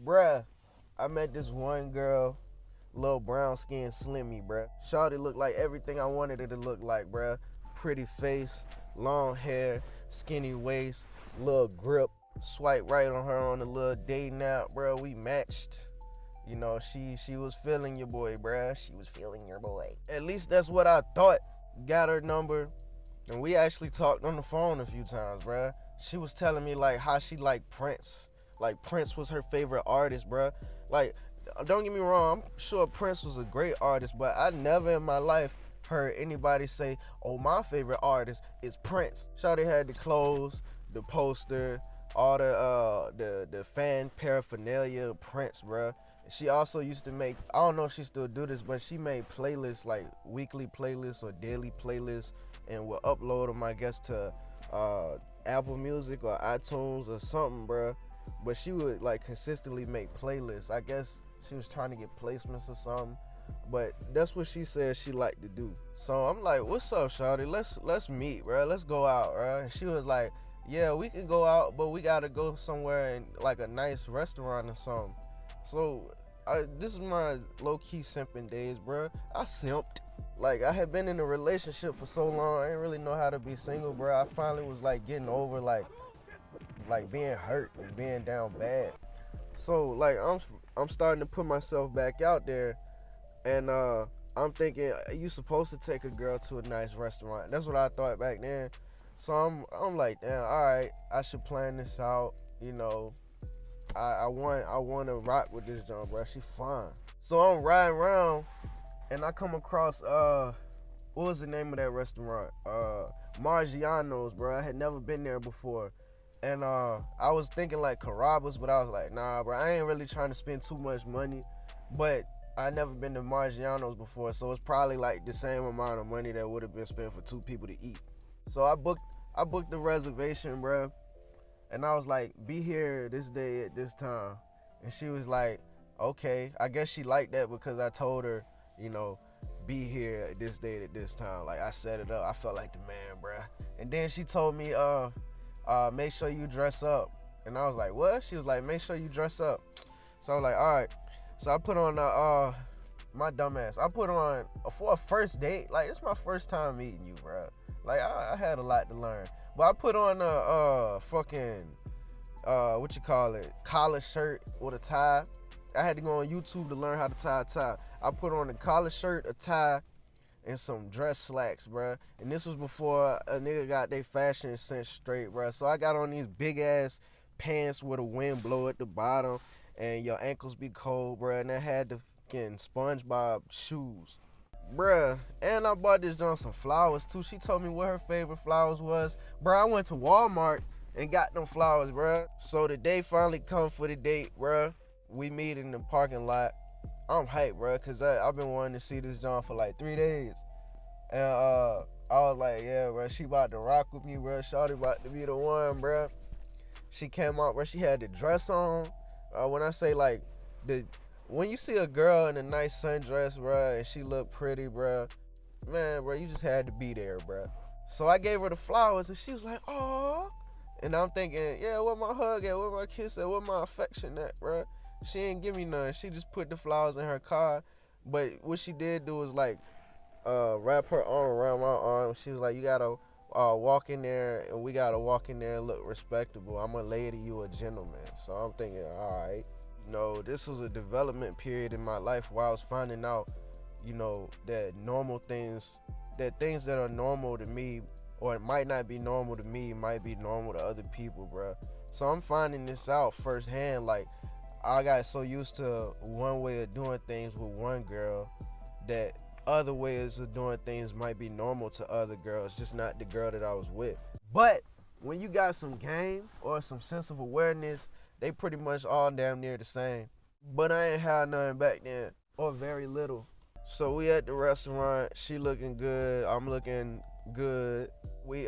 Bruh, I met this one girl, little brown skin slimmy, bruh. Shawty looked like everything I wanted her to look like, bruh. Pretty face, long hair, skinny waist, little grip. Swipe right on her on a little dating app, bruh. We matched. You know, she was feeling your boy, bruh. She was feeling your boy. At least that's what I thought. Got her number, and we actually talked on the phone a few times, bruh. She was telling me like how she liked Prince. Like Prince was her favorite artist, bruh. Like, don't get me wrong, I'm sure Prince was a great artist, but I never in my life heard anybody say, "Oh, my favorite artist is Prince." Shawty had the clothes, the poster, all the fan paraphernalia of Prince, bruh. She also used to make, I don't know if she still do this, but she made playlists, like weekly playlists or daily playlists, and would upload them, I guess, to Apple Music or iTunes or something, bruh. But she would like consistently make playlists. I guess she was trying to get placements or something. But that's what she said she liked to do. So I'm like, "What's up, shawty? Let's meet, bro. Let's go out, bro." And she was like, "Yeah, we can go out, but we gotta go somewhere in like a nice restaurant or something." So this is my low key simping days, bro. I simped. Like, I had been in a relationship for so long, I didn't really know how to be single, bro. I finally was like getting over like being hurt and being down bad. So like I'm starting to put myself back out there, and I'm thinking you supposed to take a girl to a nice restaurant. That's what I thought back then. So I'm like, damn, all right, I should plan this out. You know, I want to rock with this John, bro. She fine. So I'm riding around, and I come across what was the name of that restaurant? Margiano's, bro. I had never been there before. And I was thinking like Carrabba's, but I was like, nah, bro, I ain't really trying to spend too much money. But I never been to Margiano's before, so it's probably like the same amount of money that would have been spent for two people to eat. So I booked the reservation, bro, and I was like, be here this day at this time. And she was like, okay. I guess she liked that because I told her, you know, be here at this date at this time. Like, I set it up. I felt like the man, bruh. And then she told me, make sure you dress up. And I was like, what? She was like, make sure you dress up. So I was like, all right. So I put on my dumb ass. I put on for a first date. Like, it's my first time meeting you, bro. Like, I had a lot to learn. But I put on a fucking what you call it, collar shirt with a tie. I had to go on YouTube to learn how to tie a tie. I put on a collar shirt, a tie, and some dress slacks, bruh. And this was before a nigga got their fashion sense straight, bruh. So I got on these big ass pants with a wind blow at the bottom, and your ankles be cold, bruh. And I had the fucking SpongeBob shoes, bruh. And I bought this John some flowers too. She told me what her favorite flowers was, bruh. I went to Walmart and got them flowers, bruh. So the day finally come for the date, bruh. We meet in the parking lot. I'm hyped, bro, because I've been wanting to see this John for like 3 days. And I was like, yeah, bro, she about to rock with me, bro. Shawty about to be the one, bro. She came out, bro. She had the dress on. When I say like, when you see a girl in a nice sundress, bro, and she look pretty, bro, man, bro, you just had to be there, bro. So I gave her the flowers, and she was like, oh. And I'm thinking, yeah, where my hug at? Where my kiss at? Where my affection at, bro? She ain't give me none. She just put the flowers in her car. But what she did do was like wrap her arm around my arm. She was like, you gotta walk in there, and we gotta walk in there and look respectable. I'm a lady, you a gentleman. So I'm thinking, all right. You know, this was a development period in my life where I was finding out, you know, that things that are normal to me, or it might not be normal to me, might be normal to other people, bro. So I'm finding this out firsthand, like, I got so used to one way of doing things with one girl that other ways of doing things might be normal to other girls, just not the girl that I was with. But when you got some game or some sense of awareness, they pretty much all damn near the same. But I ain't had nothing back then, or very little. So we at the restaurant, she looking good, I'm looking good. We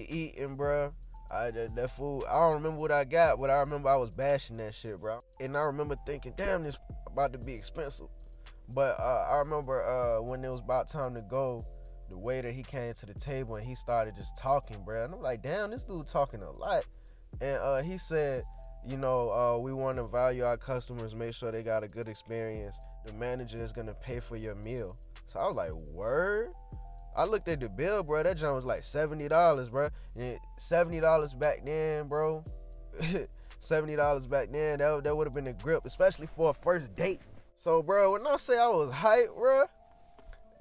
eating, bruh. That food, I don't remember what I got, but I remember I was bashing that shit, bro. And I remember thinking, damn, this about to be expensive. But I remember when it was about time to go, the waiter, he came to the table and he started just talking, bro. And I'm like, damn, this dude talking a lot. And he said, we want to value our customers, make sure they got a good experience. The manager is gonna pay for your meal. So I was like, word? I looked at the bill, bro. That joint was like $70, bro. And $70 back then, bro. $70 back then, that would have been a grip, especially for a first date. So, bro, when I say I was hyped, bro,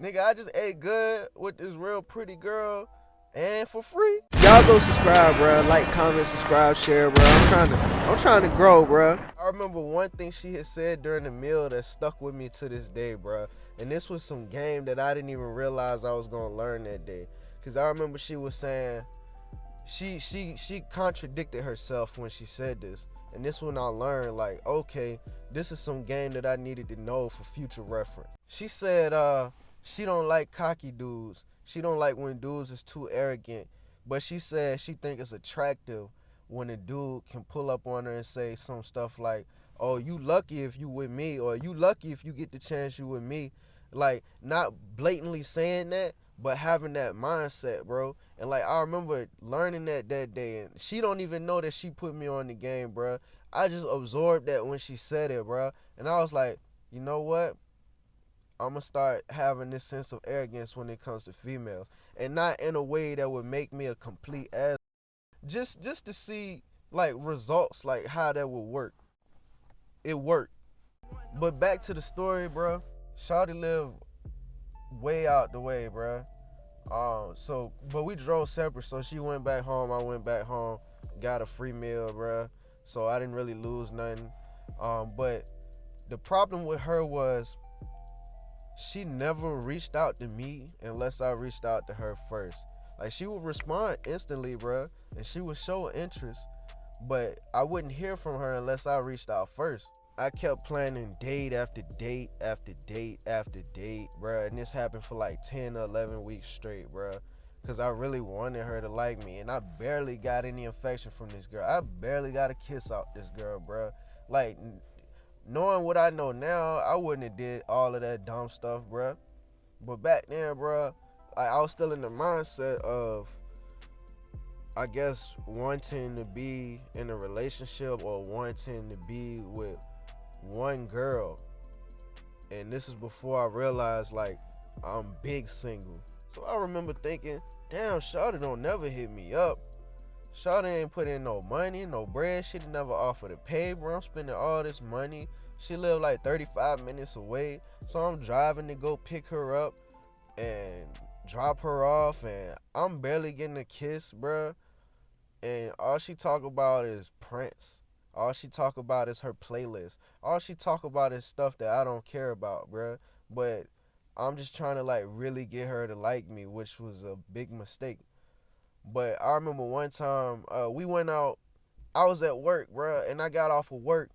nigga, I just ate good with this real pretty girl and for free. Y'all go subscribe, bro. Like, comment, subscribe, share, bro. I'm trying to grow, bro. I remember one thing she had said during the meal that stuck with me to this day, bro. And this was some game that I didn't even realize I was gonna learn that day. Cause I remember she was saying she contradicted herself when she said this. And this when I learned, like, okay, this is some game that I needed to know for future reference. She said she don't like cocky dudes. She don't like when dudes is too arrogant. But she said she think it's attractive when a dude can pull up on her and say some stuff like, oh, you lucky if you with me, or you lucky if you get the chance you with me. Like, not blatantly saying that, but having that mindset, bro. And like, I remember learning that day, and she don't even know that she put me on the game, bro. I just absorbed that when she said it, bro. And I was like, you know what? I'm gonna start having this sense of arrogance when it comes to females, and not in a way that would make me a complete ass. Just to see like results, like how that would work. It worked. But back to the story, bro. Shawty lived way out the way, bro. But we drove separate. So she went back home. I went back home. Got a free meal, bro. So I didn't really lose nothing. But the problem with her was she never reached out to me unless I reached out to her first. Like, she would respond instantly, bro, and she would show interest, but I wouldn't hear from her unless I reached out first. I kept planning date after date after date after date, bro, and this happened for like 10 or 11 weeks straight, bro, because I really wanted her to like me, and I barely got any affection from this girl. I barely got a kiss out this girl, bro. Like, knowing what I know now, I wouldn't have did all of that dumb stuff, bro. But back then, bro, I was still in the mindset of, I guess, wanting to be in a relationship or wanting to be with one girl. And this is before I realized, like, I'm big single. So I remember thinking, damn, Shawty don't never hit me up. Shawty ain't put in no money, no bread. She didn't never offer to pay, bro. I'm spending all this money. She lived like 35 minutes away. So I'm driving to go pick her up and drop her off, and I'm barely getting a kiss, bro. And all she talk about is Prince. All she talk about is her playlist. All she talk about is stuff that I don't care about, bro. But I'm just trying to like really get her to like me, which was a big mistake. But I remember one time we went out. I was at work, bro, and I got off of work,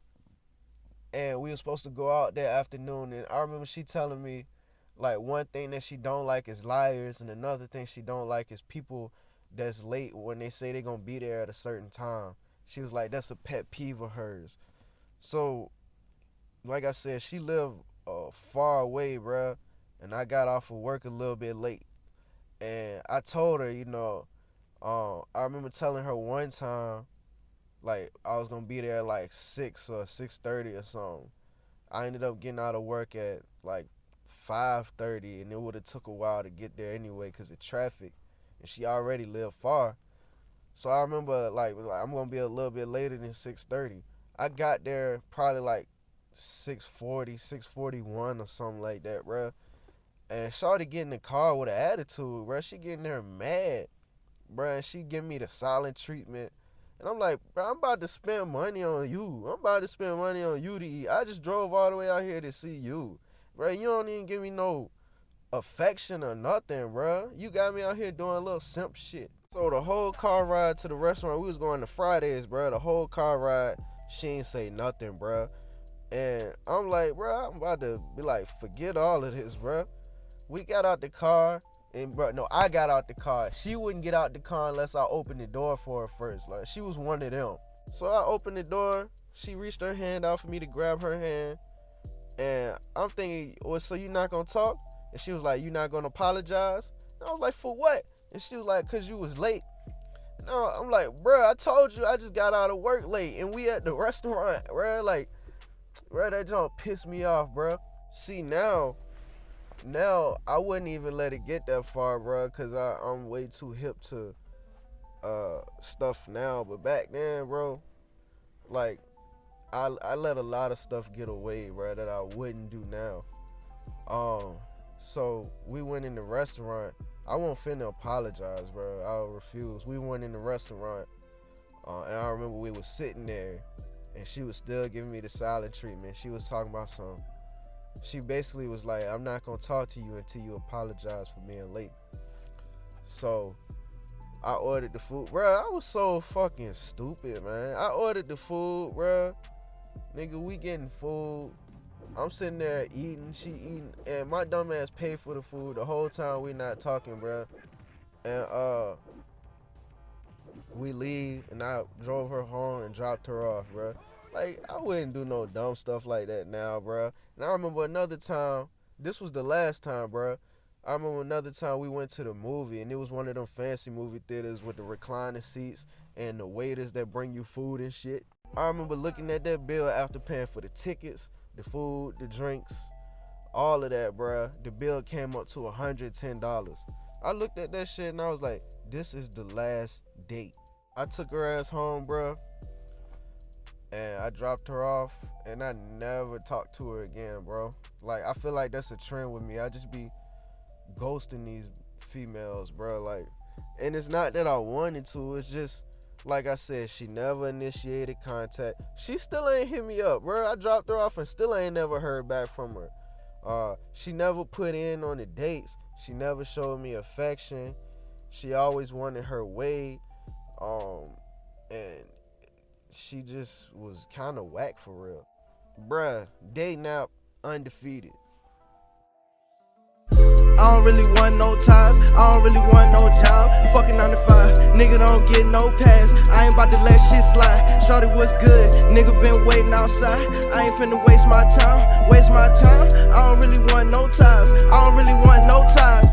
and we were supposed to go out that afternoon. And I remember she telling me, like, one thing that she don't like is liars, and another thing she don't like is people that's late when they say they're gonna be there at a certain time. She was like, that's a pet peeve of hers. So, like I said, she lived far away, bruh, and I got off of work a little bit late. And I told her, I remember telling her one time, like, I was gonna be there at like 6 or 6:30 or something. I ended up getting out of work at like 5:30, and it would have took a while to get there anyway because of traffic, and she already lived far. So I remember like I'm gonna be a little bit later than 6:30. I got there probably like 6:40, 6:41 or something like that, bruh. And Shawty get in the car with an attitude, bruh. She getting there mad, bruh, and she give me the silent treatment. And I'm like, bro, I'm about to spend money on you. I'm about to spend money on you to eat. I just drove all the way out here to see you. Bro, you don't even give me no affection or nothing, bro. You got me out here doing a little simp shit. So the whole car ride to the restaurant, we was going to Fridays, bro. The whole car ride, she ain't say nothing, bro. And I'm like, bro, I'm about to be like, forget all of this, bro. We got out the car. And bro, no, I got out the car. She wouldn't get out the car unless I opened the door for her first. Like, she was one of them. So I opened the door. She reached her hand out for me to grab her hand. And I'm thinking, well, so you not gonna talk? And she was like, you not gonna apologize? And I was like, for what? And she was like, cause you was late. And No, I'm like, bruh, I told you I just got out of work late and we at the restaurant, bruh. Like, bruh, that junk pissed me off, bruh. See, now I wouldn't even let it get that far, bruh, because I'm way too hip to stuff now. But back then, bro, like, I let a lot of stuff get away, bruh, that I wouldn't do now. So we went in the restaurant. I won't finna apologize, bro. I'll refuse. We went in the restaurant, and I remember we was sitting there, and she was still giving me the silent treatment. She was talking about some. She basically was like, "I'm not gonna talk to you until you apologize for being late." So I ordered the food, bro. I was so fucking stupid, man. I ordered the food, bro. Nigga, we getting food. I'm sitting there eating, she eating, and my dumb ass paid for the food the whole time we not talking, bro. And we leave, and I drove her home and dropped her off, bro. Like, I wouldn't do no dumb stuff like that now, bro. And I remember another time, this was the last time, bro. I remember another time we went to the movie, and it was one of them fancy movie theaters with the recliner seats and the waiters that bring you food and shit. I remember looking at that bill after paying for the tickets, the food, the drinks, all of that, bruh. The bill came up to $110. I looked at that shit and I was like, this is the last date. I took her ass home, bruh, and I dropped her off, and I never talked to her again, bro. Like, I feel like that's a trend with me. I just be ghosting these females, bro. Like, and it's not that I wanted to, it's just, like I said, she never initiated contact. She still ain't hit me up, bro. I dropped her off and still ain't never heard back from her. She never put in on the dates. She never showed me affection. She always wanted her way. And she just was kind of whack for real. Bruh, dating app undefeated. I don't really want no ties, I don't really want no job. Fucking 9 to 5, nigga don't get no pass. I ain't about to let shit slide. Shorty was good, nigga been waiting outside. I ain't finna waste my time. I don't really want no ties, I don't really want no ties.